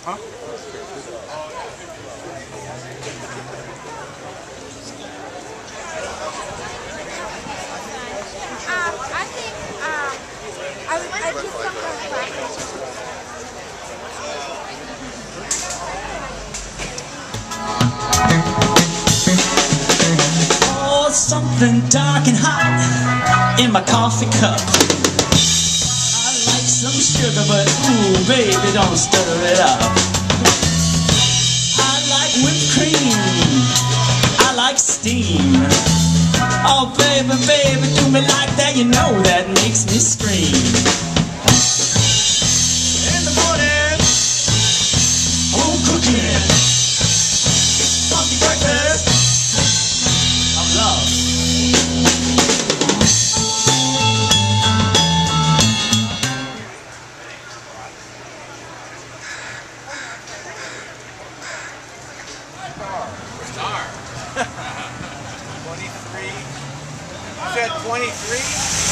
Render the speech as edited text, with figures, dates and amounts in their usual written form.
Huh? I think I just come from practice. Oh, something dark and hot in my coffee cup. I like some sugar, but ooh, baby, don't stir it up. I like whipped cream. I like steam. Oh, baby, baby, do me like that. You know that makes me scream. In the morning, home cooking, funky breakfast of love. Star. 23. You said 23?